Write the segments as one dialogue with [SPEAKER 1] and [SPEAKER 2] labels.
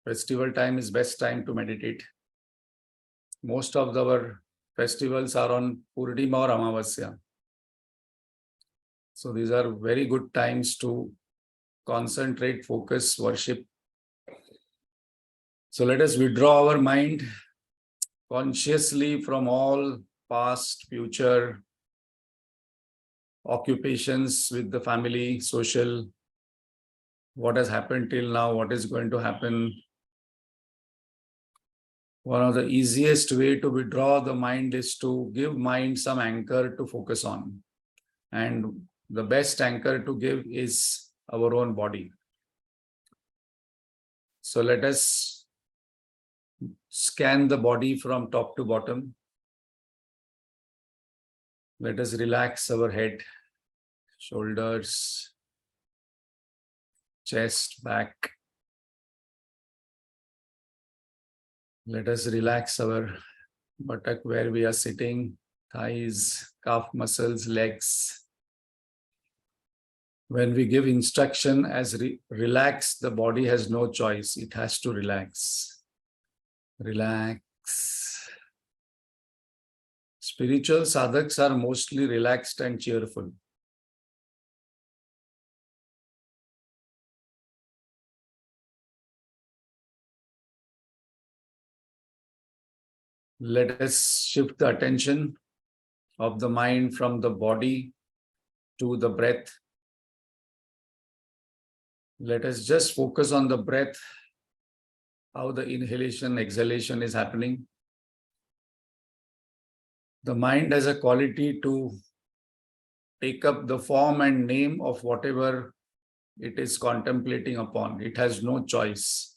[SPEAKER 1] Festival time is best time to meditate. Most of our festivals are on Purnima or Amavasya. So these are very good times to concentrate, focus, worship. So let us withdraw our mind consciously from all past, future occupations with the family, social, what has happened till now, what is going to happen. One of the easiest way to withdraw the mind is to give mind some anchor to focus on. And the best anchor to give is our own body. So let us scan the body from top to bottom. Let us relax our head, shoulders, chest, back. Let us relax our buttock where we are sitting, thighs, calf muscles, legs. When we give instruction as relax, the body has no choice. It has to relax. Relax. Spiritual sadhaks are mostly relaxed and cheerful. Let us shift the attention of the mind from the body to the breath. Let us just focus on the breath, how the inhalation, exhalation is happening. The mind has a quality to take up the form and name of whatever it is contemplating upon. It has no choice.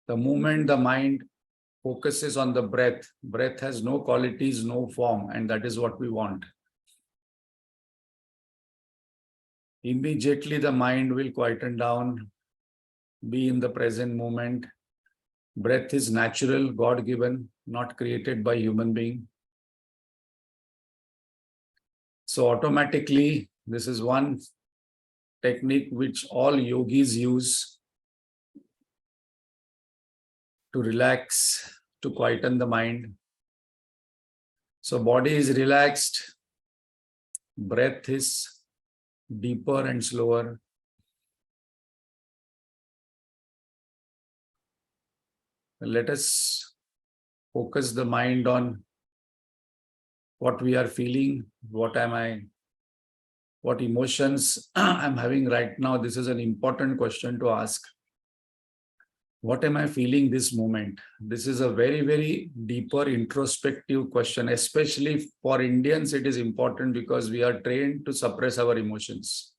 [SPEAKER 1] The moment the mind focuses on the breath, breath has no qualities, no form, and that is what we want. Immediately the mind will quieten down, be in the present moment. Breath is natural, God-given, not created by human being. So automatically, this is one technique which all yogis use to relax, to quieten the mind. So body is relaxed, breath is deeper and slower. Let us focus the mind on what we are feeling, what emotions I'm having right now. This is an important question to ask. What am I feeling this moment? This is a very, very deeper introspective question. Especially for Indians, it is important because we are trained to suppress our emotions.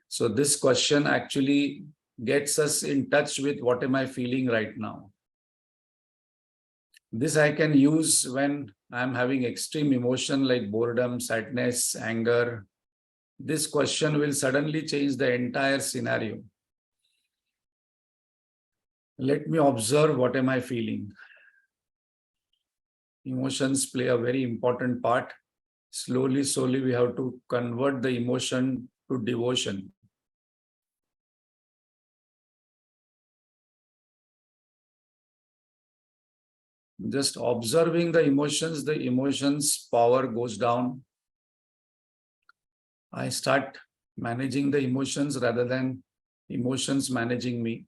[SPEAKER 1] So this question actually gets us in touch with what am I feeling right now. This I can use when I'm having extreme emotion like boredom, sadness, anger. This question will suddenly change the entire scenario. Let me observe what am I feeling. Emotions play a very important part. Slowly, we have to convert the emotion to devotion. Just observing the emotions power goes down. I start managing the emotions rather than emotions managing me.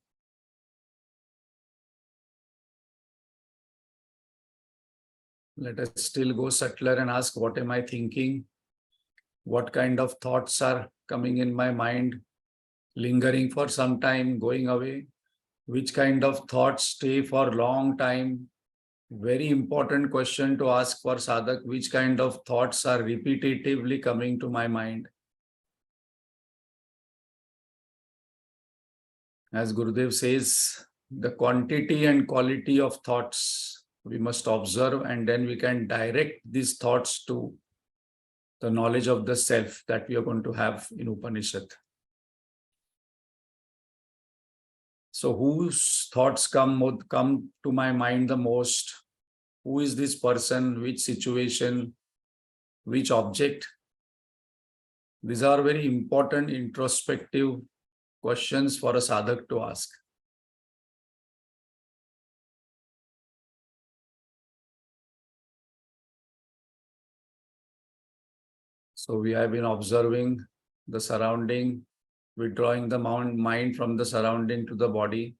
[SPEAKER 1] Let us still go subtler and ask, what am I thinking? What kind of thoughts are coming in my mind, lingering for some time, going away? Which kind of thoughts stay for a long time? Very important question to ask for sadhak. Which kind of thoughts are repetitively coming to my mind? As Gurudev says, the quantity and quality of thoughts we must observe, and then we can direct these thoughts to the knowledge of the self that we are going to have in Upanishad. So whose thoughts come to my mind the most? Who is this person? Which situation? Which object? These are very important introspective questions for a sadhak to ask. So we have been observing the surrounding, withdrawing the mind from the surrounding to the body.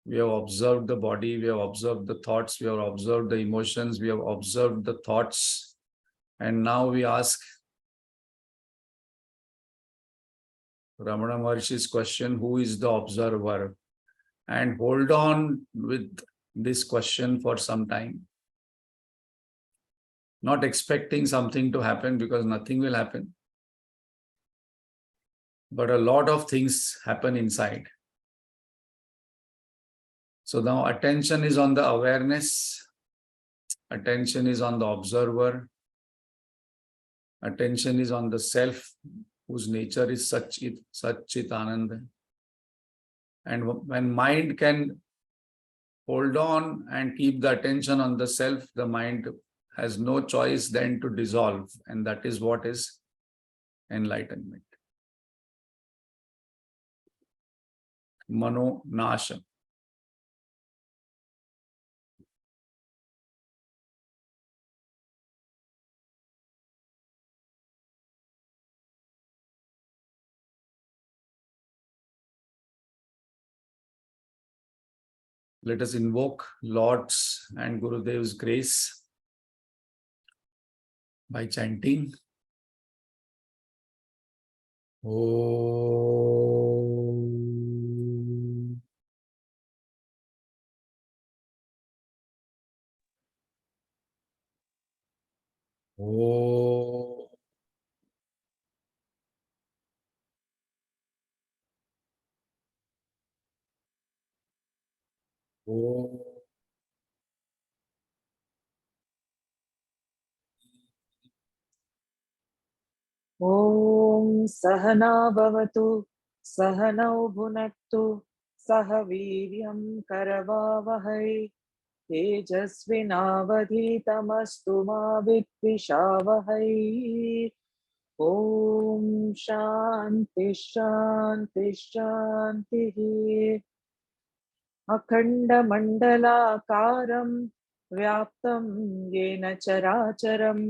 [SPEAKER 1] We have observed the body, we have observed the thoughts, we have observed the emotions, we have observed the thoughts. And now we ask Ramana Maharshi's question, who is the observer? And hold on with this question for some time. Not expecting something to happen, because nothing will happen. But a lot of things happen inside. So now attention is on the awareness. Attention is on the observer. Attention is on the self, whose nature is Satchit Ananda. And when mind can hold on and keep the attention on the self, the mind has no choice then to dissolve. And that is what is enlightenment. Mano Nasha. Let us invoke Lord's and Gurudev's grace by chanting Om. Om. Om.
[SPEAKER 2] ॐ सहना भवतु सहनौ भुनक्तु सह वीर्यं करवावहै तेजस्विनावधीतमस्तु मा विद्विषावहै ॐ शान्ति शान्ति शान्तिः अखण्डमण्डलाकारं व्याप्तं येन चराचरं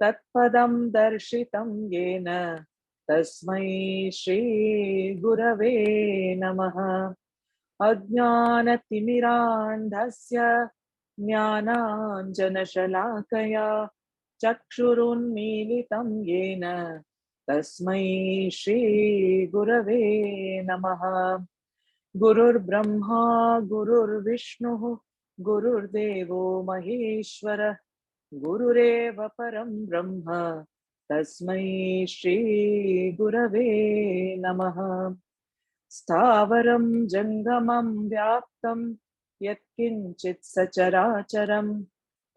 [SPEAKER 2] तत्पदं दर्शितं येन तस्मै श्रीगुरवे नमः अज्ञानतिमिरान्धस्य ज्ञानाञ्जनशलाकया चक्षुरुन्मीलितं येन तस्मै श्रीगुरवे नमः गुरुर्ब्रह्मा गुरुर्विष्णुः गुरुर्देवो महेश्वरः गुरुरेव परं ब्रह्म तस्मै श्रीगुरवे नमः स्थावरं जङ्गमं व्याप्तं यत्किञ्चित् सचराचरं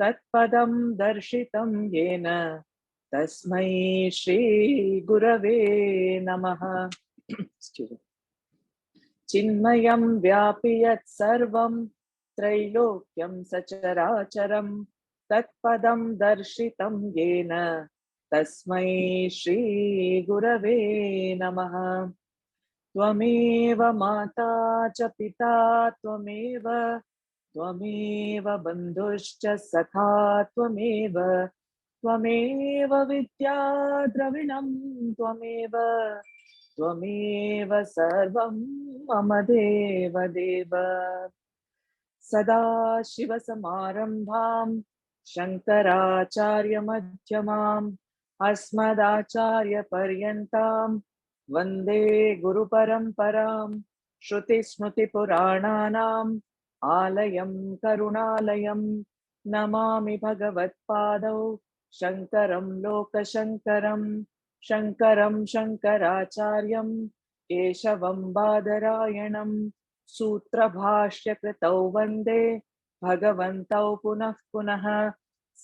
[SPEAKER 2] तत्पदं दर्शितं येन तस्मै श्रीगुरवे नमः चिन्मयं व्यापि यत् सर्वं त्रैलोक्यं सचराचरं तत्पदं दर्शितं येन तस्मै श्रीगुरवे नमः त्वमेव माता च पिता त्वमेव बन्धुश्च सखा त्वमेव विद्या द्रविणं त्वमेव सर्वं मम देव सदाशिवसमारम्भां शङ्कराचार्यमध्यमाम् अस्मदाचार्यपर्यन्तां वन्दे गुरुपरम्परां श्रुतिस्मृतिपुराणानाम् आलयं करुणालयं नमामि भगवत्पादौ शङ्करं लोकशङ्करं शङ्कराचार्यं केशवं बादरायणं सूत्रभाष्यकृतौ वन्दे भगवन्तौ पुनः पुनः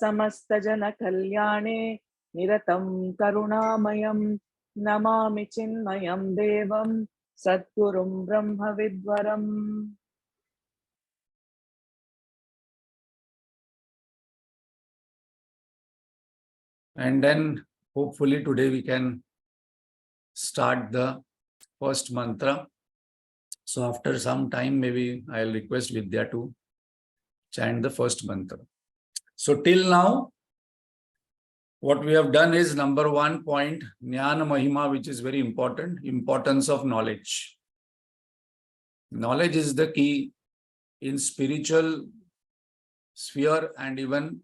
[SPEAKER 2] समस्तजनकल्याणे निरतं करुणामयं नमामि चिन्मयं देवं सद्गुरुं ब्रह्मविद्वरम्
[SPEAKER 1] And then hopefully today we can start the first mantra. So after some time, maybe I'll request Vidya to chant the first mantra. So till now, What we have done is number 1 point, Jnana Mahima, which is very important, importance of knowledge. Knowledge is the key in spiritual sphere and even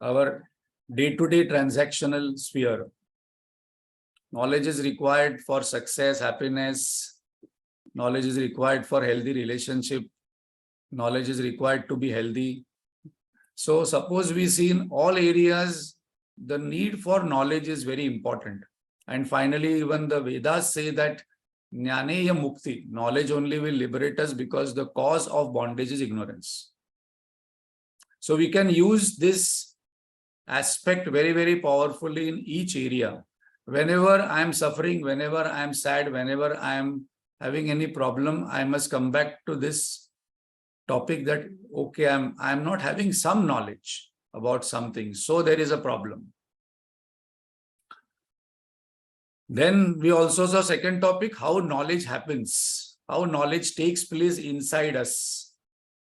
[SPEAKER 1] our day-to-day transactional sphere. Knowledge is required for success, happiness. Knowledge is required for healthy relationship. Knowledge is required to be healthy. So suppose we see in all areas, the need for knowledge is very important. And finally, even the Vedas say that Jnaneya Mukti, knowledge only will liberate us because the cause of bondage is ignorance. So we can use this aspect very, very powerfully in each area. Whenever I am suffering, whenever I am sad, whenever I am having any problem, I must come back to this topic that, okay, I'm not having some knowledge about something, so there is a problem. Then we also saw second topic, how knowledge happens, how knowledge takes place inside us.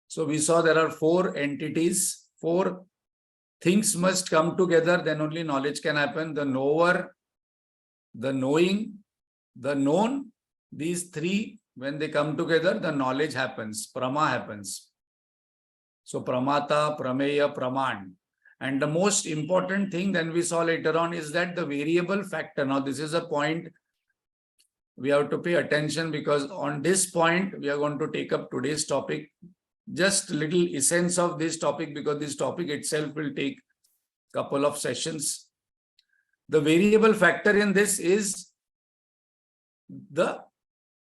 [SPEAKER 1] So we saw there are 4 entities, 4 things must come together, then only knowledge can happen. The knower, the knowing, the known, these 3, when they come together, the knowledge happens, prama happens. So pramata, prameya, praman. And the most important thing then we saw later on is that the variable factor. Now this is a point we have to pay attention, because on this point we are going to take up today's topic. Just little essence of this topic, because this topic itself will take a couple of sessions. The variable factor in this is the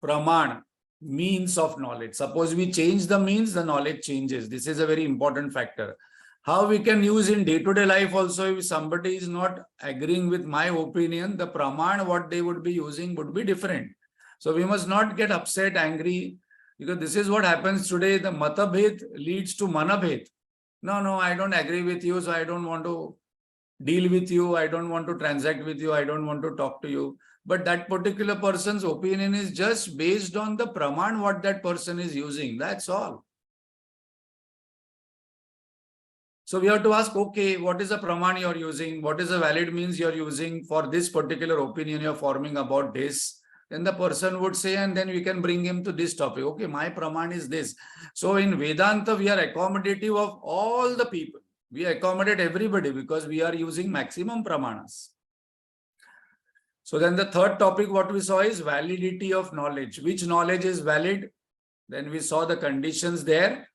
[SPEAKER 1] praman, means of knowledge. Suppose we change the means, the knowledge changes. This is a very important factor. How we can use in day-to-day life also, if somebody is not agreeing with my opinion, the praman what they would be using would be different. So we must not get upset, angry, because this is what happens today. The matabhed leads to manabhed. No, I don't agree with you, so I don't want to deal with you, I don't want to transact with you, I don't want to talk to you. But that particular person's opinion is just based on the praman what that person is using. That's all. So we have to ask, okay, what is the praman you're using? What is the valid means you're using for this particular opinion you're forming about this? Then the person would say, and then we can bring him to this topic. Okay, my praman is this. So in Vedanta, we are accommodative of all the people. We accommodate everybody because we are using maximum pramanas. So then the third topic what we saw is validity of knowledge. Which knowledge is valid? Then we saw the conditions there.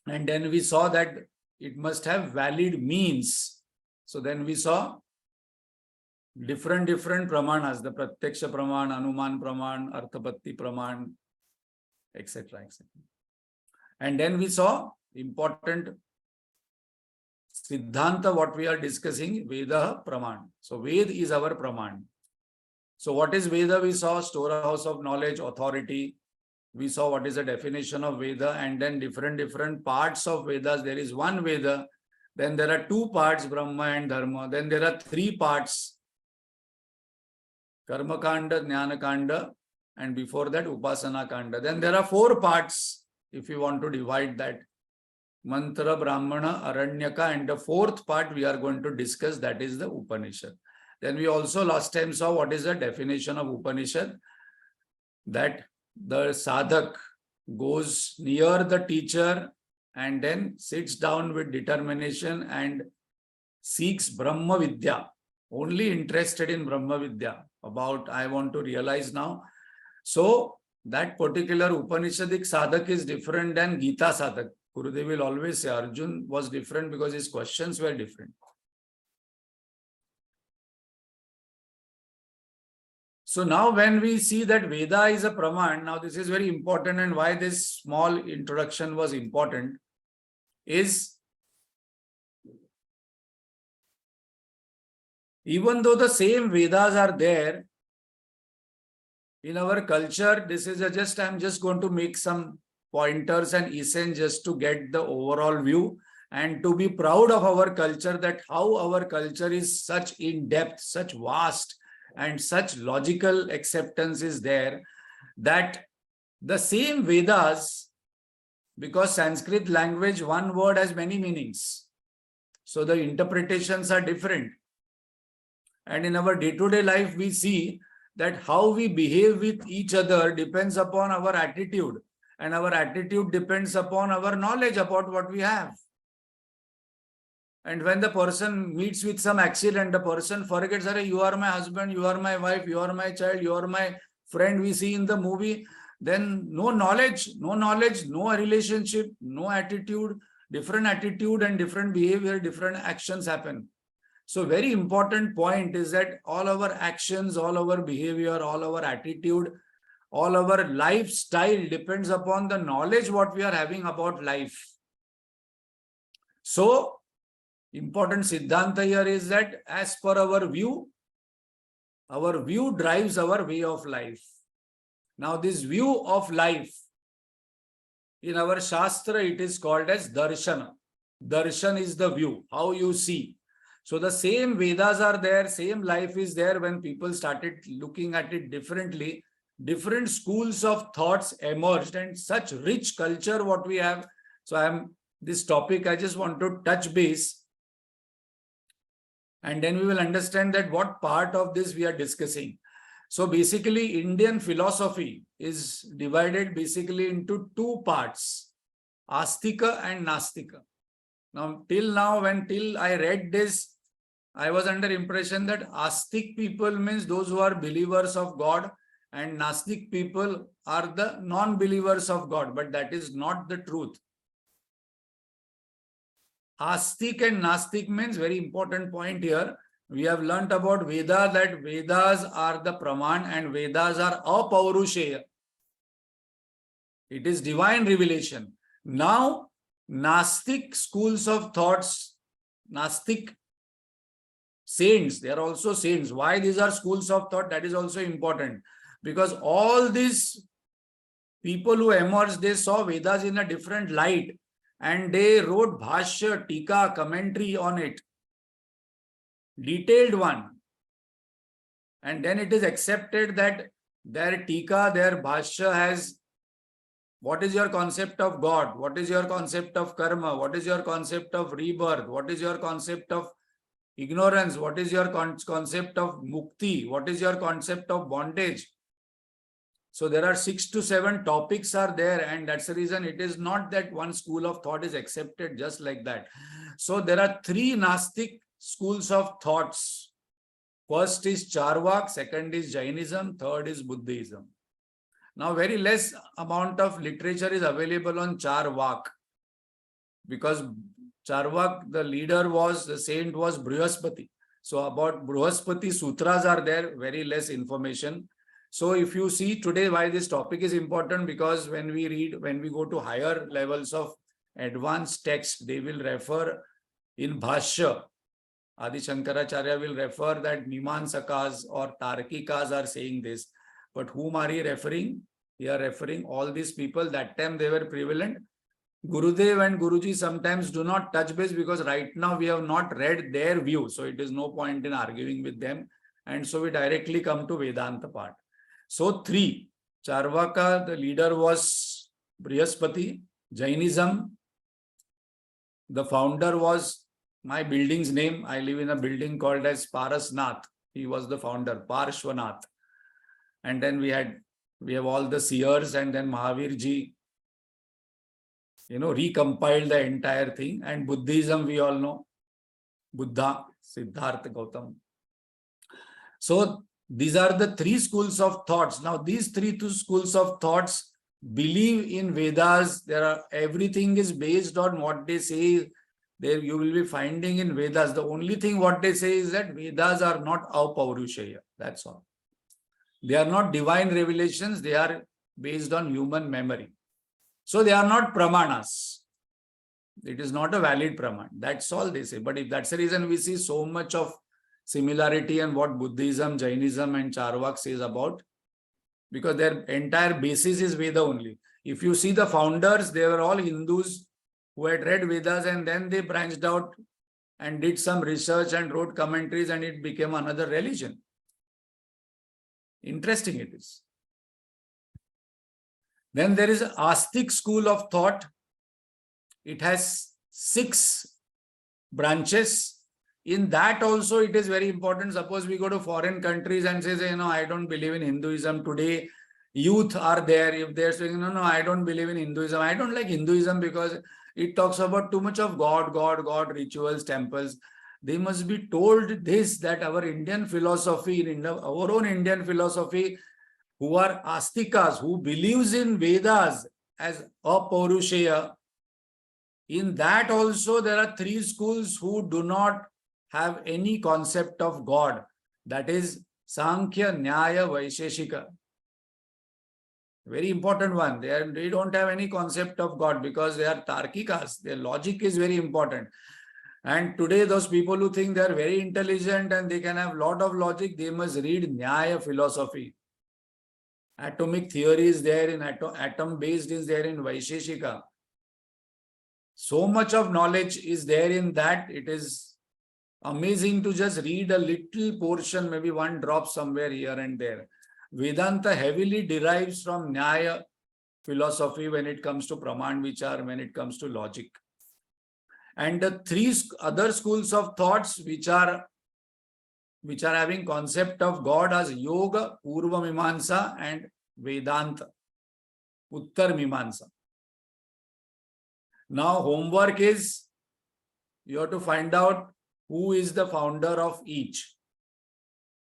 [SPEAKER 1] And then we saw that it must have valid means. So then we saw different pramanas, the pratyaksha praman, anuman praman, arthapatti praman, etc. And then we saw important Siddhanta, what we are discussing, Veda Praman. So Ved is our Praman. So what is Veda? We saw storehouse of knowledge, authority. We saw what is the definition of Veda, and then different parts of Vedas. There is one Veda. Then there are 2 parts, Brahma and Dharma. Then there are 3 parts, Karma Kanda, Jnana Kanda, and before that Upasana Kanda. Then there are 4 parts, if you want to divide that. Mantra, Brahmana, Aranyaka, and the 4th part we are going to discuss, that is the Upanishad. Then we also last time saw what is the definition of Upanishad, that the sadhak goes near the teacher and then sits down with determination and seeks Brahma Vidya, only interested in Brahma Vidya, about I want to realize now. So that particular Upanishadic sadhak is different than Gita sadhak. Gurudev will always say Arjun was different because his questions were different. So now when we see that Veda is a Praman, now this is very important, and why this small introduction was important is, even though the same Vedas are there, in our culture, this is I'm just going to make some pointers and essence just to get the overall view and to be proud of our culture, that how our culture is such in depth, such vast, and such logical acceptance is there, that the same Vedas, because Sanskrit language, one word has many meanings. So the interpretations are different. And in our day-to-day life, we see that how we behave with each other depends upon our attitude. And our attitude depends upon our knowledge about what we have. And when the person meets with some accident, the person forgets, you are my husband, you are my wife, you are my child, you are my friend we see in the movie. Then no knowledge, no relationship, no attitude, different attitude and different behavior, different actions happen. So very important point is that all our actions, all our behavior, all our attitude, all our lifestyle depends upon the knowledge what we are having about life. So important Siddhanta here is that as per our view drives our way of life. Now this view of life, in our Shastra, it is called as Darshana. Darshan is the view, how you see. So the same Vedas are there, same life is there. When people started looking at it differently, different schools of thoughts emerged and such rich culture what we have. So this topic, I just want to touch base. And then we will understand that what part of this we are discussing. So basically, Indian philosophy is divided basically into two parts, Astika and Nastika. Now, till I read this, I was under impression that Astik people means those who are believers of God and Nastik people are the non-believers of God, but that is not the truth. Astik and Nastik means, very important point here. We have learnt about Veda, that Vedas are the Praman and Vedas are Apaurusheya. It is divine revelation. Now, Nastik schools of thoughts, Nastik saints, they are also saints. Why these are schools of thought? That is also important. Because all these people who emerged, they saw Vedas in a different light. And they wrote Bhashya, Tika, commentary on it. Detailed one. And then it is accepted that their Tika, their Bhashya has, what is your concept of God? What is your concept of karma? What is your concept of rebirth? What is your concept of ignorance? What is your concept of mukti? What is your concept of bondage? So there are 6 to 7 topics are there, and that's the reason it is not that one school of thought is accepted just like that. So there are 3 Nastik schools of thoughts. First is Charvak, second is Jainism, third is Buddhism. Now very less amount of literature is available on Charvak, because Charvak, the saint was Brihaspati. So about Brihaspati sutras are there, very less information. So if you see today why this topic is important, because when we go to higher levels of advanced text, they will refer in Bhashya. Adi Shankaracharya will refer that Mimamsakas or Tarkikas are saying this. But whom are he referring? He are referring all these people. That time they were prevalent. Gurudev and Guruji sometimes do not touch base because right now we have not read their view. So it is no point in arguing with them. And so we directly come to Vedanta part. So 3, Charvaka, the leader was Brihaspati. Jainism, the founder was my building's name. I live in a building called as Parasnath. He was the founder, Parshvanath. And then we have all the seers, and then Mahavirji, recompiled the entire thing. And Buddhism, we all know, Buddha, Siddhartha Gautam. So these are the 3 schools of thoughts. Now these 3 schools of thoughts believe in Vedas. Everything is based on what they say. There you will be finding in Vedas. The only thing what they say is that Vedas are not Apaurusheya. That's all. They are not divine revelations. They are based on human memory. So they are not pramanas. It is not a valid praman. That's all they say. But if that's the reason we see so much of similarity and what Buddhism, Jainism and Charvak says about, because their entire basis is Veda only. If you see the founders, they were all Hindus who had read Vedas, and then they branched out and did some research and wrote commentaries, and it became another religion. Interesting it is. Then there is Astik school of thought. It has 6 branches. In that also it is very important. Suppose we go to foreign countries and say, I don't believe in Hinduism. Today, youth are there. If they're saying, no, I don't believe in Hinduism. I don't like Hinduism because it talks about too much of God, rituals, temples. They must be told this, that our Indian philosophy, our own Indian philosophy, who are astikas, who believes in Vedas as apaurushaya, in that also there are three schools who do not have any concept of God. That is Sankhya, Nyaya, Vaisheshika. Very important one. They don't have any concept of God because they are Tarkikas. Their logic is very important. And today those people who think they are very intelligent and they can have lot of logic, they must read Nyaya philosophy. Atomic theory is there in atom based is there in Vaisheshika. So much of knowledge is there in that. It is amazing to just read a little portion, maybe one drop somewhere here and there. Vedanta heavily derives from Nyaya philosophy when it comes to Praman Vichar, when it comes to logic. And the three other schools of thoughts which are having concept of God as Yoga, Purva Mimamsa and Vedanta, Uttar Mimamsa. Now homework is, you have to find out who is the founder of each.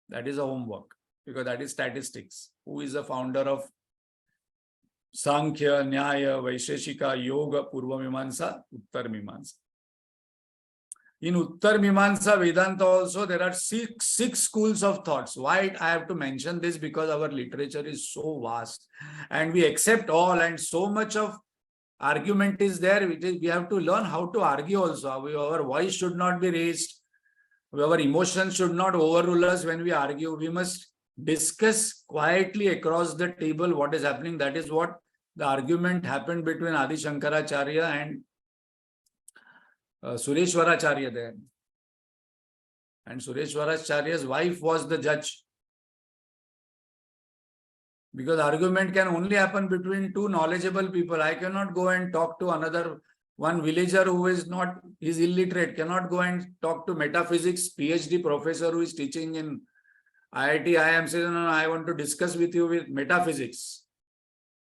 [SPEAKER 1] That is a homework, because that is statistics. Who is the founder of Sankhya, Nyaya, Vaisheshika, Yoga, Purva Mimamsa, Uttar Mimamsa. In Uttar Mimamsa Vedanta also there are six schools of thoughts. Why I have to mention this? Because our literature is so vast and we accept all, and so much of argument is there. We have to learn how to argue also. Our voice should not be raised. Our emotions should not overrule us when we argue. We must discuss quietly across the table what is happening. That is what the argument happened between Adi Shankaracharya and Sureshwaracharya there. And Sureshwaracharya's wife was the judge. Because argument can only happen between two knowledgeable people. I cannot go and talk to one villager who is illiterate, cannot go and talk to metaphysics PhD professor who is teaching in IIT. I am saying, no, I want to discuss with you with metaphysics.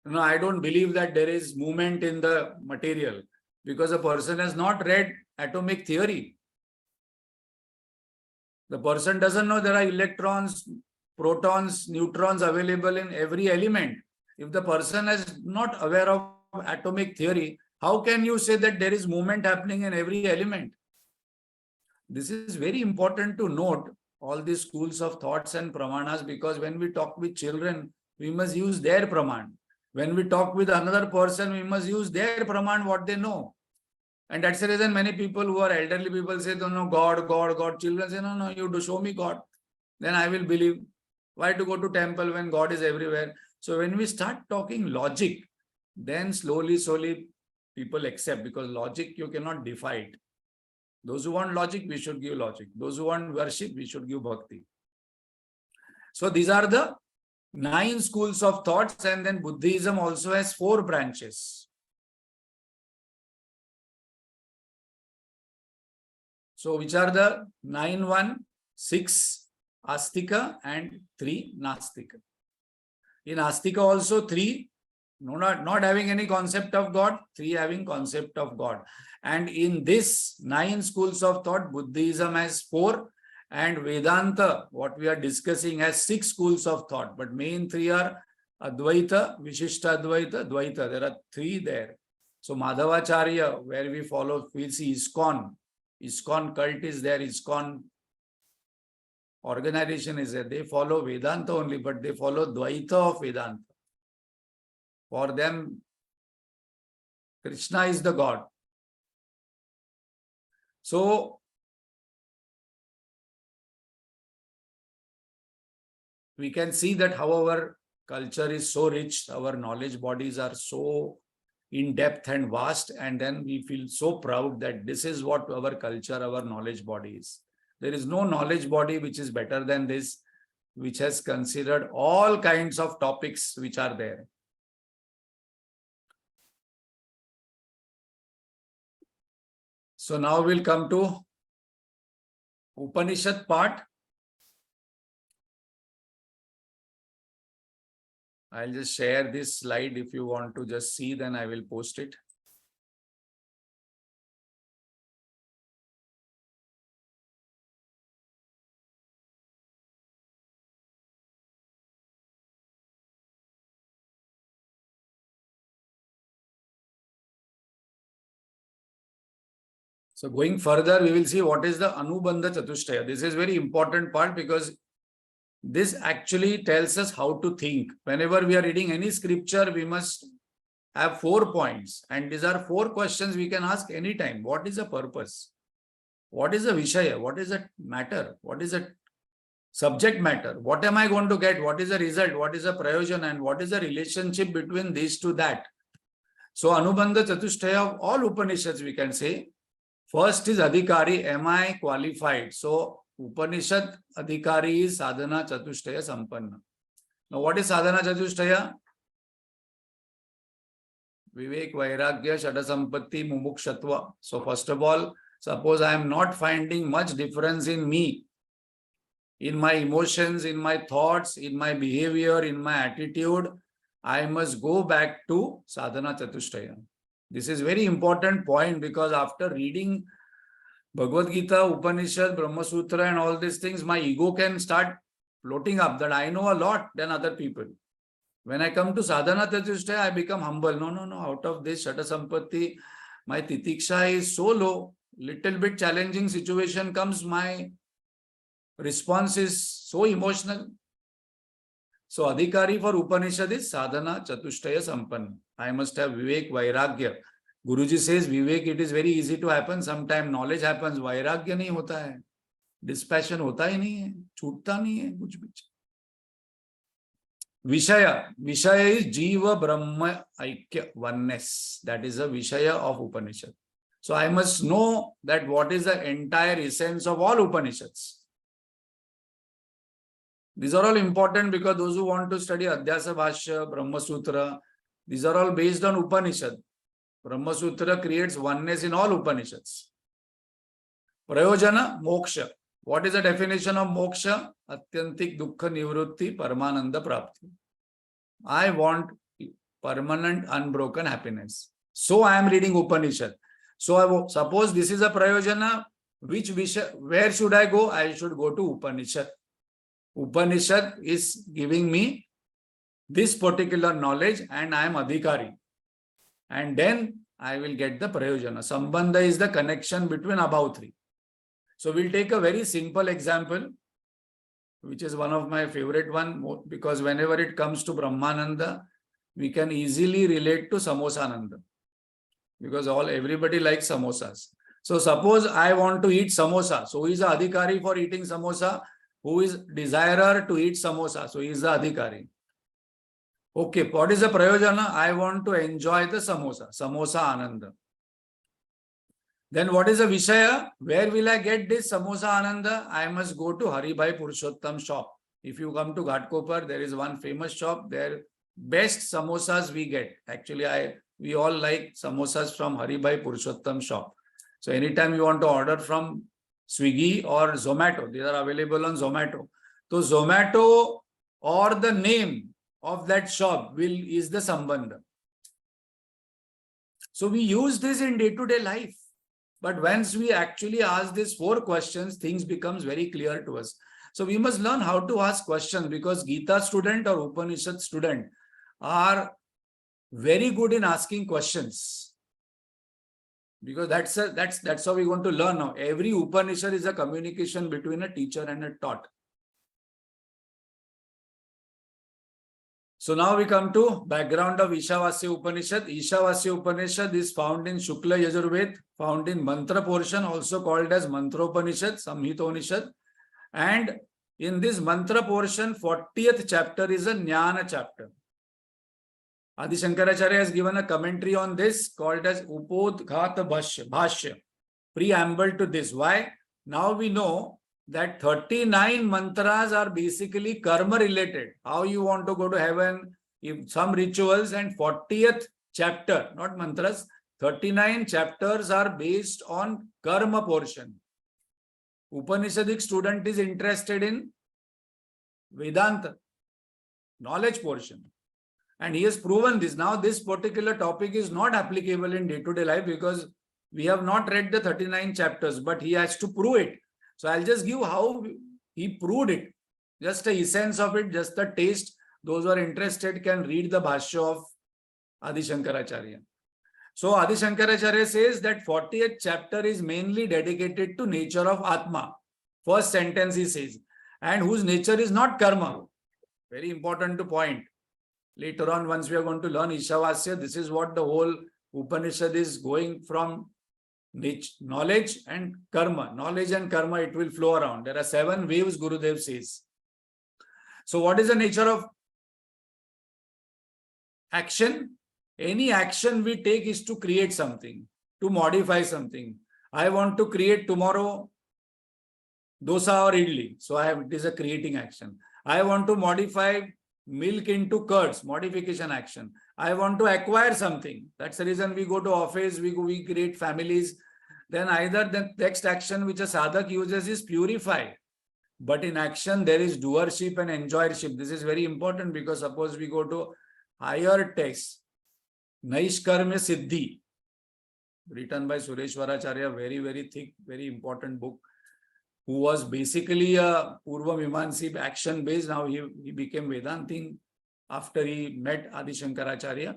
[SPEAKER 1] No, I don't believe that there is movement in the material, because a person has not read atomic theory. The person doesn't know there are electrons, protons, neutrons available in every element. If the person is not aware of atomic theory, how can you say that there is movement happening in every element? This is very important to note, all these schools of thoughts and pramanas, because when we talk with children, we must use their praman. When we talk with another person, we must use their praman, what they know. And that's the reason many people who are elderly people say, no, God. Children say, no, you do show me God. Then I will believe. Why to go to temple when God is everywhere? So when we start talking logic, then slowly people accept, because logic you cannot defy it. Those who want logic, we should give logic. Those who want worship, we should give bhakti. So these are the 9 schools of thoughts, and then Buddhism also has 4 branches. So which are the 9 1, 6 Astika and 3 Nastika. In Astika also 3 not having any concept of God, 3 having concept of God. And in this 9 schools of thought, Buddhism has 4, and Vedanta, what we are discussing, has 6 schools of thought. But main 3 are Advaita, Vishishta Advaita, Dvaita. There are 3 there. So Madhavacharya, where we follow, we see ISKCON. ISKCON cult is there, ISKCON organization is there. They follow Vedanta only, but they follow Dvaita of Vedanta. For them, Krishna is the God. So, we can see that how our culture is so rich, our knowledge bodies are so in depth and vast, and then we feel so proud that this is what our culture, our knowledge body is. There is no knowledge body which is better than this, which has considered all kinds of topics which are there. So now we'll come to Upanishad part. I'll just share this slide. If you want to just see, then I will post it. So going further, we will see what is the Anubandha Chatushtaya. This is very important part because this actually tells us how to think. Whenever we are reading any scripture, we must have 4 points. And these are 4 questions we can ask anytime. What is the purpose? What is the Vishaya? What is the matter? What is the subject matter? What am I going to get? What is the result? What is the prayojan? And what is the relationship between these to that? So Anubandha Chatushtaya of all Upanishads, we can say. First is Adhikari, am I qualified? So Upanishad Adhikari is Sadhana Chatushtaya Sampanna. Now what is Sadhana Chatushtaya? Vivek, Vairagya, Shadasampatti, Mumukshatva. So first of all, suppose I am not finding much difference in me, in my emotions, in my thoughts, in my behavior, in my attitude, I must go back to Sadhana Chatushtaya. This is very important point because after reading Bhagavad Gita, Upanishad, Brahma Sutra and all these things, my ego can start floating up that I know a lot than other people. When I come to Sadhana Chatushtaya, I become humble. No. Out of this Shata Sampatti, my titiksha is so low. Little bit challenging situation comes, my response is so emotional. So Adhikari for Upanishad is Sadhana Chatushtaya Sampanna. I must have Vivek, Vairagya. Guruji says Vivek, it is very easy to happen. Sometime knowledge happens. Vairagya nahi hota hai. Dispassion hota hi nahi hai. Chutta nahi hai. Kuch bhi. Vishaya. Vishaya is Jiva Brahma Aikya, oneness. That is the Vishaya of Upanishad. So I must know that what is the entire essence of all Upanishads. These are all important because those who want to study Isavasya, Brahma Sutra, these are all based on Upanishad. Brahma Sutra creates oneness in all Upanishads. Prayojana, moksha. What is the definition of moksha? Atyantik dukkha nivrutti paramananda prapti. I want permanent unbroken happiness. So I am reading Upanishad. So suppose this is a prayojana, where should I go? I should go to Upanishad. Upanishad is giving me this particular knowledge and I am Adhikari. And then I will get the prayojana. Sambandha is the connection between above 3. So we'll take a very simple example, which is one of my favorite one, because whenever it comes to Brahmananda, we can easily relate to Samosananda. Because everybody likes samosas. So suppose I want to eat samosa. So who is the Adhikari for eating samosa? Who is desirer to eat samosa? So he is the Adhikari. Okay, what is the prayojana? I want to enjoy the samosa. Samosa Ananda. Then what is the Vishaya? Where will I get this samosa Ananda? I must go to Haribhai Purushottam shop. If you come to Ghatkopar, there is one famous shop. There best samosas we get. Actually, we all like samosas from Haribhai Purushottam shop. So anytime you want to order from Swiggy or Zomato, these are available on Zomato. So Zomato or the name of that shop is the Sambandha. So we use this in day-to-day life. But once we actually ask these 4 questions, things becomes very clear to us. So we must learn how to ask questions because Gita student or Upanishad student are very good in asking questions. Because that's how we're going to learn now. Every Upanishad is a communication between a teacher and a taught. So now we come to background of Isavasya Upanishad. Isavasya Upanishad is found in Shukla Yajurved, found in Mantra portion, also called as Mantropanishad, Samhitopanishad. And in this Mantra portion, 40th chapter is a Jnana chapter. Adi Shankaracharya has given a commentary on this called as Upodghata Bhashya, preamble to this. Why? Now we know that 39 mantras are basically karma related. How you want to go to heaven, if some rituals, and 40th chapter, not mantras, 39 chapters are based on karma portion. Upanishadic student is interested in Vedanta, knowledge portion. And he has proven this. Now, this particular topic is not applicable in day-to-day life because we have not read the 39 chapters, but he has to prove it. So I'll just give how he proved it. Just a essence of it, just the taste. Those who are interested can read the Bhashya of Adi Shankaracharya. So Adi Shankaracharya says that 40th chapter is mainly dedicated to nature of Atma. First sentence he says, and whose nature is not karma. Very important to point. Later on, once we are going to learn Isavasya, this is what the whole Upanishad is going from knowledge and karma. Knowledge and karma, it will flow around. There are 7 waves, Gurudev says. So what is the nature of action? Any action we take is to create something, to modify something. I want to create tomorrow dosa or idli. So it is a creating action. I want to modify milk into curds, modification action. I want to acquire something. That's the reason we go to office, we create families. Then either the next action which a sadhak uses is purify. But in action, there is doership and enjoyership. This is very important because suppose we go to higher text, Naishkarmya Siddhi, written by Sureshwaracharya, very, very thick, very important book, who was basically a Purva Mimansi action based. Now he became Vedantin after he met Adi Shankaracharya.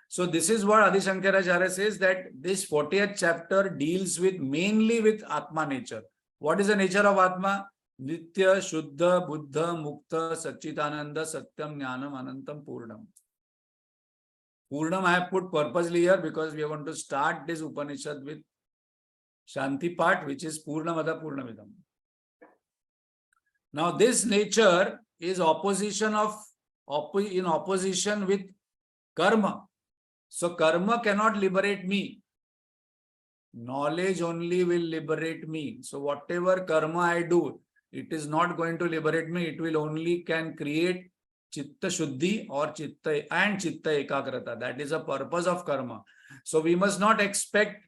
[SPEAKER 1] So this is what Adi Shankaracharya says, that this 40th chapter deals with mainly with Atma nature. What is the nature of Atma? Nitya, Shuddha, Buddha, Mukta, Satchitananda, Satyam, Jnanam, Anantam, Purnam. Purnam I have put purposely here because we are going to start this Upanishad with Shanti part, which is Purnamada Purnamidam. Now this nature is in opposition with karma. So karma cannot liberate me. Knowledge only will liberate me. So whatever karma I do, it is not going to liberate me. It will only can create Chitta Shuddhi or Chitta and Chitta Ekagrata. That is the purpose of karma. So we must not expect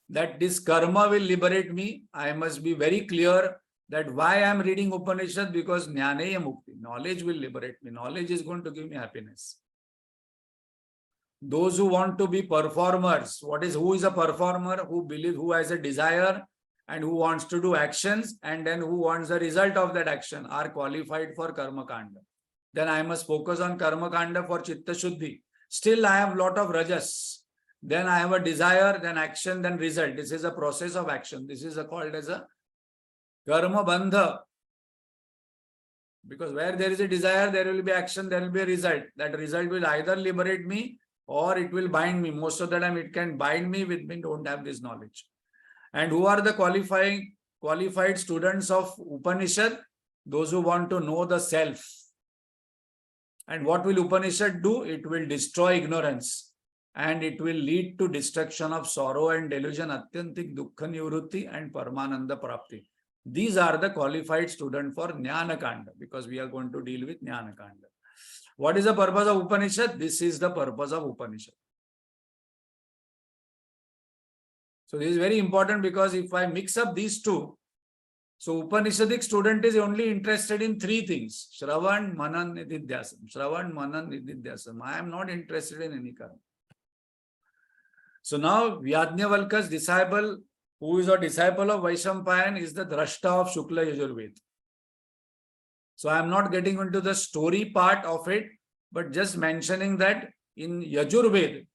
[SPEAKER 1] that this karma will liberate me. I must be very clear that why I am reading Upanishad, because Jnaneya Mukti, knowledge will liberate me. Knowledge is going to give me happiness. Those who want to be performers, who is a performer? Who has a desire and who wants to do actions and then who wants the result of that action are qualified for Karma Kanda. Then I must focus on Karma Kanda for Chitta Shuddhi. Still I have lot of rajas. Then I have a desire, then action, then result. This is a process of action. This is called as a Karma Bandha. Because where there is a desire, there will be action, there will be a result. That result will either liberate me or it will bind me. Most of the time it can bind me with me, don't have this knowledge. And who are the qualified students of Upanishad? Those who want to know the self. And what will Upanishad do? It will destroy ignorance. And it will lead to destruction of sorrow and delusion, Atyantik Dukkha Nivrutti and Paramananda Prapti. These are the qualified students for Jnana Kanda, because we are going to deal with Jnana Kanda. What is the purpose of Upanishad? This is the purpose of Upanishad. So this is very important, because if I mix up these two, so Upanishadic student is only interested in 3 things: Shravan, Manan, Nididhyasam. Shravan, Manan, Nididhyasam. I am not interested in any karma. So now Yajnavalkya's disciple, who is a disciple of Vaishampayan, is the Drashta of Shukla Yajurved. So I am not getting into the story part of it, but just mentioning that in Yajurved,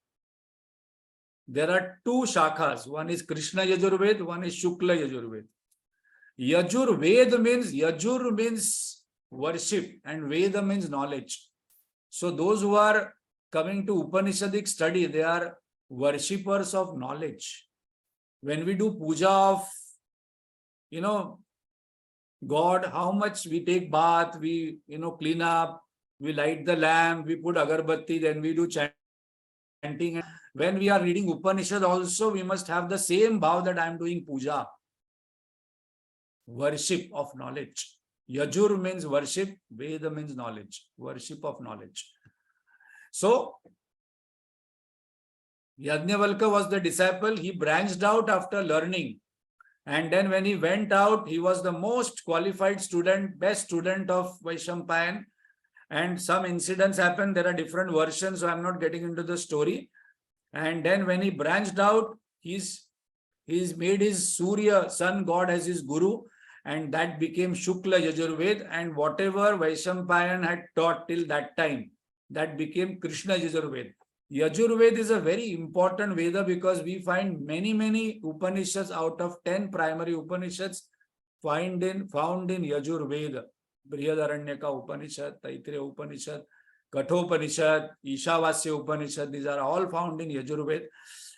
[SPEAKER 1] there are 2 shakhas. One is Krishna Yajurved, one is Shukla Yajurved. Yajurved means, Yajur means worship and Veda means knowledge. So those who are coming to Upanishadic study, they are worshippers of knowledge. When we do puja of, God, how much we take bath, we, clean up, we light the lamp, we put agarbatti, then we do chanting. When we are reading Upanishad also, we must have the same bhav that I am doing puja. Worship of knowledge. Yajur means worship, Veda means knowledge, worship of knowledge. So, Yajnavalkya was the disciple. He branched out after learning And then when he went out, he was the most qualified student, best student of Vaishampayan. And some incidents happened. There are different versions, so I'm not getting into the story. And then when he branched out, he's made his Surya, sun god, as his guru, and that became Shukla Yajurved. And whatever Vaishampayan had taught till that time, that became Krishna Yajurved. Yajurved is a very important Veda because we find many Upanishads out of 10 primary Upanishads found in Yajurveda. Brihadaranyaka Upanishad, Taittiriya Upanishad, Kathopanishad, Isavasya Upanishad, these are all found in Yajurveda.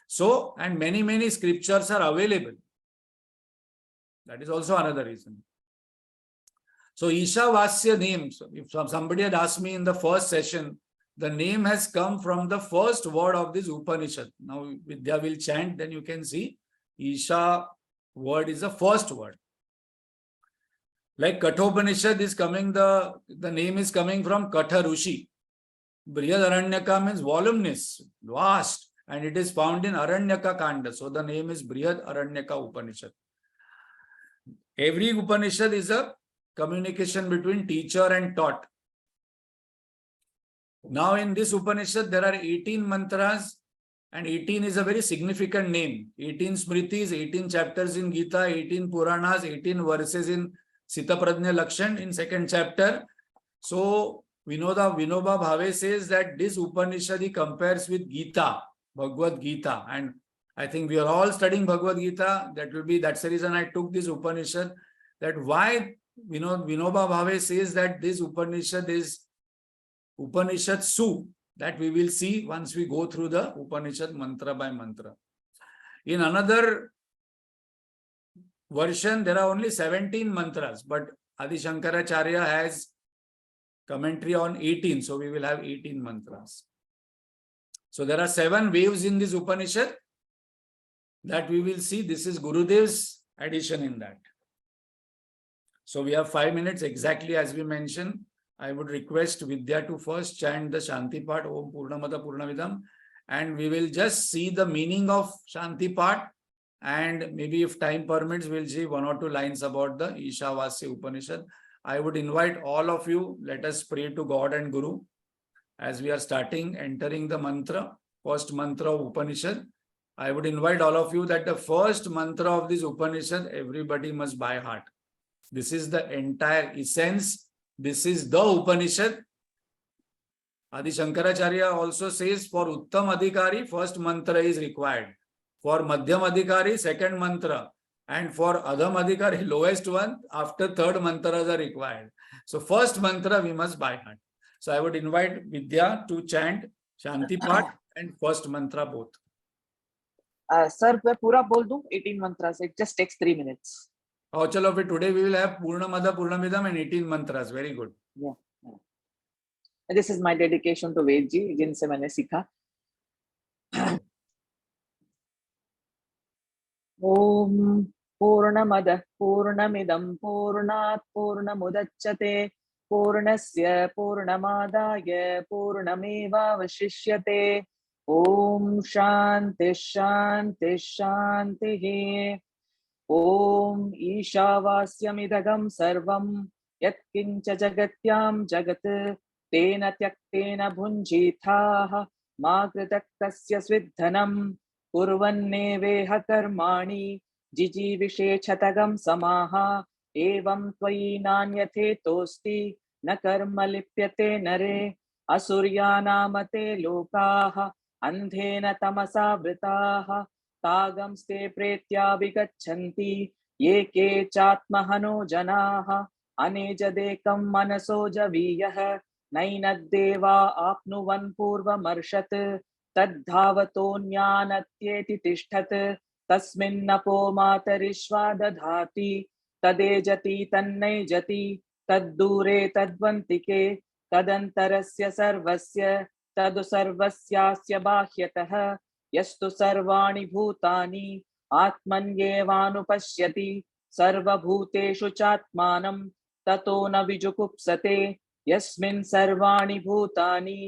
[SPEAKER 1] So, and many scriptures are available. That is also another reason. So, Isavasya name, so if somebody had asked me in the first session, the name has come from the first word of this Upanishad. Now, Vidya will chant, then you can see Isha word is the first word. Like Kathopanishad is coming, the name is coming from Katha Rushi. Brihadaranyaka means voluminous, vast, and it is found in Aranyaka Kanda. So the name is Brihad Aranyaka Upanishad. Every Upanishad is a communication between teacher and taught. Now in this Upanishad, there are 18 mantras, and 18 is a very significant name. 18 Smritis, 18 chapters in Gita, 18 Puranas, 18 verses in Sita Prajna Lakshan in second chapter. So Vinoba Bhave says that this Upanishad he compares with Gita, Bhagavad Gita. And I think we are all studying Bhagavad Gita. That's the reason I took this Upanishad. That why Vinoba Bhave says that this Upanishad is Upanishad Su. That we will see once we go through the Upanishad mantra by mantra. In another version, there are only 17 mantras, but Adi Shankaracharya has commentary on 18, so we will have 18 mantras. So there are 7 waves in this Upanishad that we will see. This is Gurudev's addition in that. So we have 5 minutes exactly as we mentioned. I would request Vidya to first chant the Shanti part, Om Purnamada Purnavidam, and we will just see the meaning of Shanti part, and maybe if time permits, we'll see 1 or 2 lines about the Isavasya Upanishad. I would invite all of you, let us pray to God and Guru as we are entering the mantra, first mantra of Upanishad. I would invite all of you that the first mantra of this Upanishad, everybody must by heart. This is the entire essence. This is the Upanishad. Adi Shankaracharya also says for Uttam Adhikari, first mantra is required. For Madhyam Adhikari, second mantra. And for Adham Adhikari, lowest one, after third mantras are required. So first mantra we must by heart. So I would invite Vidya to chant Shanti part and first mantra both.
[SPEAKER 2] Sir, मैं पूरा बोल दूं 18 mantras. It just takes 3 minutes.
[SPEAKER 1] Oh, chalo, today we will have Purnamada Purnamidam and 18 mantras. Very good.
[SPEAKER 2] Yeah. This is my dedication to Ved ji, जिनसे मैंने सीखा. Om Purnamada Purnamidam Purnat Purnamudachyate Purnasya Purnamadaya Purnameva Vashishyate. Om Shanti Shanti Shanti. Om Ishavasyamidagam Sarvam Yatkincha Jagatyam Jagat Tena Tyaktena Bhunjithaha Ma Kritaktasya Svidhanam Kurvanneveha Karmani Jijivishe Chatagam Samaha Evam Tvayi Nanyate Tosti Na Karma Lipyate Nare Asuryanamate Lokaha Andhena Tamasa Vritaha Tagam ste pretya vigachanti ye ke chatmahano janaha anejadekam manaso javiyah nainadeva apnuvan purvamarshat tadhavato jnanatyeti tishtat tasminnapo matarishva dadhati tadejati tannejati taddure tadvantike tadantarasya sarvasya tadu sarvasyasya bahyatah यस्तु सर्वाणि भूतानि आत्मन्येवानुपश्यति सर्वभूतेषु चात्मानं ततो न विजुगुप्सते यस्मिन् सर्वाणि भूतानि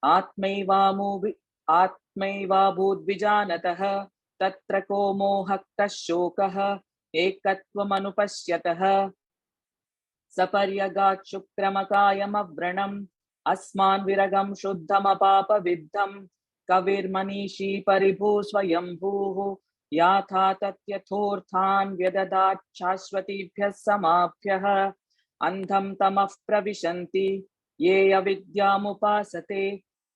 [SPEAKER 2] आत्मैवाभूद्विजानतः तत्र को मोहः कः शोकः एकत्वमनुपश्यतः सपर्यगात् शुक्रमकायमव्रणम् अस्मान् विरगं शुद्धमपापविद्धं कविर्मनीषी परिभू स्वयंभूः याथा तत्यथोर्थान् व्यददात् शाश्वतीभ्यः समाभ्यः अन्धं तमः प्रविशन्ति ये अविद्यामुपासते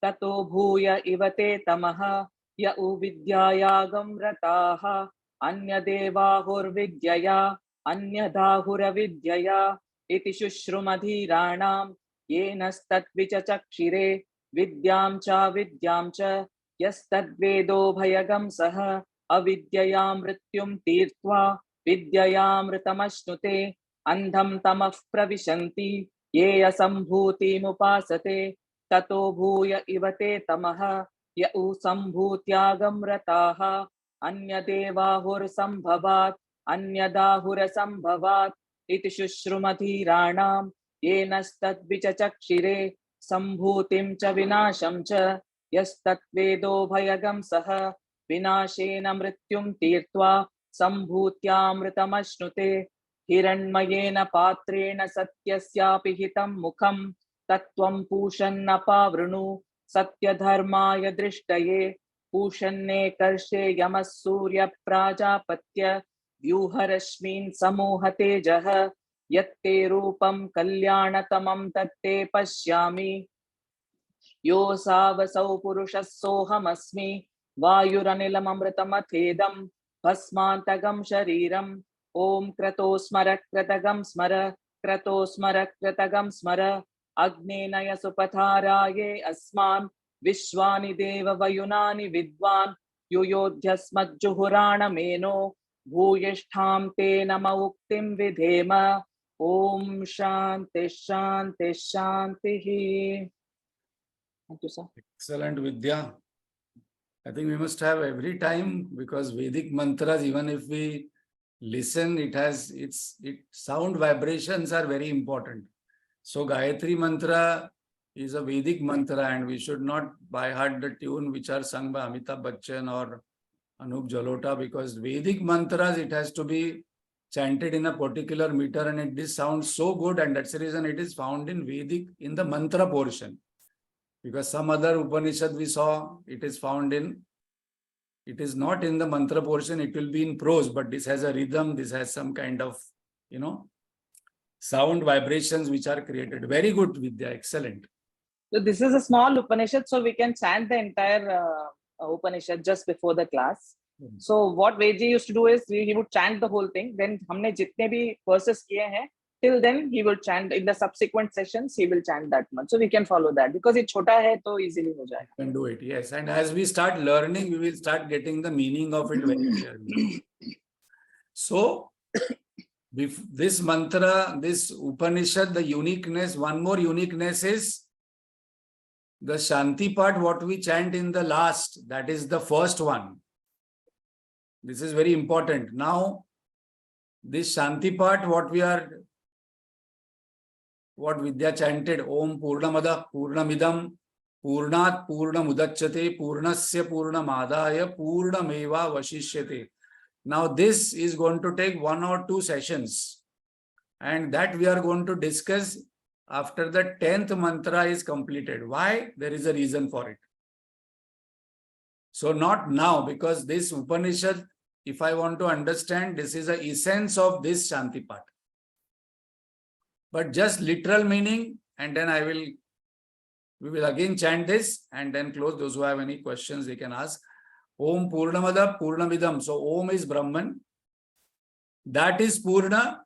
[SPEAKER 2] ततो भूय इव ते तमः य उविद्यायागं रताः अन्यदेवाहुर्विद्यया अन्यदाहुरविद्यया इति शुश्रुमधीराणां येनस्तद्विचचक्षिरे विद्यां च यस्तद्वेदोभयगं सः अविद्यया मृत्युं तीर्त्वा विद्ययामृतमश्नुते अन्धं तमः प्रविशन्ति ये असम्भूतिमुपासते ततो भूय इव ते तमः य उ सम्भूत्यागं रताः अन्यदेवाहुर्सम्भवात् अन्यदाहुरसम्भवात् इति शुश्रुमधीराणां येनस्तद्विचचक्षिरे सम्भूतिं च विनाशं च यस्तत्वेदोभयगं सः विनाशेन मृत्युं तीर्त्वा सम्भूत्यामृतमश्नुते हिरण्मयेन पात्रेण सत्यस्यापि हितं मुखं तत्त्वं पूषन्नपावृणु सत्यधर्माय दृष्टये पूषन्ने कर्षे यमः सूर्यप्राजापत्य व्यूहरश्मीन् समूहतेजः यत्ते रूपं कल्याणतमं तत्ते पश्यामि योऽसावसौ पुरुषः सोऽहमस्मि वायुरनिलममृतमथेदं भस्मान्तगं शरीरम् ॐ क्रतो स्मर क्रतगं स्मर क्रतो स्मर क्रतगं स्मर अग्नेनय सुपथाराये अस्मान् विश्वानि देव वयुनानि विद्वान् युयोध्यस्मज्जुहुराणमेनो भूयिष्ठां ते नम उक्तिं विधेम ॐ शान्ति शान्ति शान्तिः. Thank you, sir.
[SPEAKER 1] Excellent, Vidya. I think we must have every time, because Vedic mantras, even if we listen, sound vibrations are very important. So Gayatri mantra is a Vedic mantra, and we should not by heart the tune which are sung by Amitabh Bachchan or Anup Jalota, because Vedic mantras, it has to be chanted in a particular meter, and this sounds so good, and that's the reason it is found in Vedic in the mantra portion. Because some other Upanishad we saw, it is not in the mantra portion, it will be in prose, but this has a rhythm, this has some kind of, sound vibrations which are created. Very good, Vidya, excellent.
[SPEAKER 2] So this is a small Upanishad, so we can chant the entire Upanishad just before the class. So what Veji used to do is, he would chant the whole thing. Then हमने जितने भी verses किए हैं, till then he will chant. In the subsequent sessions, he will chant that much. So we can follow that, because it छोटा है तो easily हो जाएगा.
[SPEAKER 1] Can do it, yes. And as we start learning, we will start getting the meaning of it very clearly. So this mantra, this Upanishad, the uniqueness, one more uniqueness is the Shanti part, what we chant in the last, that is the first one. This is very important. Now, this Shanti part, what Vidya chanted, Om Purnamada Purnamidam Purnat Purnamudachyate Purnasya Purnamadaya Purnameva Vashishyate. Now, this is going to take 1 or 2 sessions, and that we are going to discuss after the 10th mantra is completed. Why? There is a reason for it. So not now, because this Upanishad, if I want to understand, this is the essence of this Shanti part. But just literal meaning, and then we will again chant this and then close. Those who have any questions, they can ask. Om Purnamada Purnamidam. So Om is Brahman. That is Purna,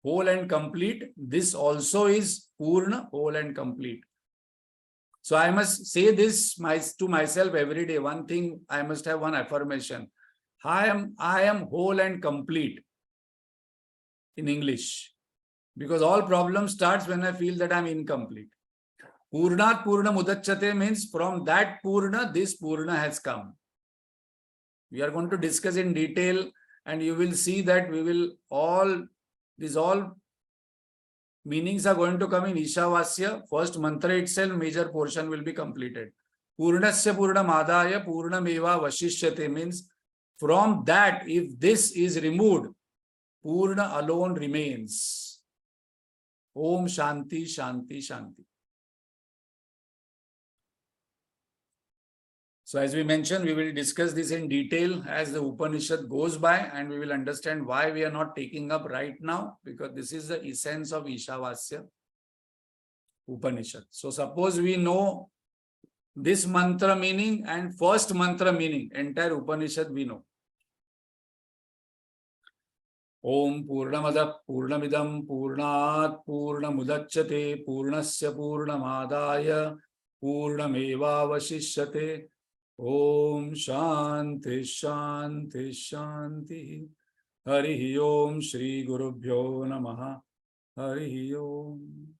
[SPEAKER 1] whole and complete. This also is Purna, whole and complete. So I must say this to myself every day. One thing, I must have one affirmation. I am whole and complete in English. Because all problem starts when I feel that I'm incomplete. Purnat Purna Mudachyate means from that Purna, this Purna has come. We are going to discuss in detail, and you will see that all meanings are going to come in Isavasya. First mantra itself, major portion will be completed. Purnasya Purnamadaya Purnameva Vashishyate means from that, if this is removed, Purna alone remains. Om Shanti, Shanti, Shanti. So as we mentioned, we will discuss this in detail as the Upanishad goes by, and we will understand why we are not taking up right now, because this is the essence of Isavasya Upanishad. So suppose we know this mantra meaning and first mantra meaning, entire Upanishad we know. Om Purnamada Purnamidam Purnat Purnamudachyate Purnasya Purnamadaya Purnamevavashishyate. Om Shanti Shanti Shanti. Hari Om Shri Gurubhyo Namaha. Hari Om.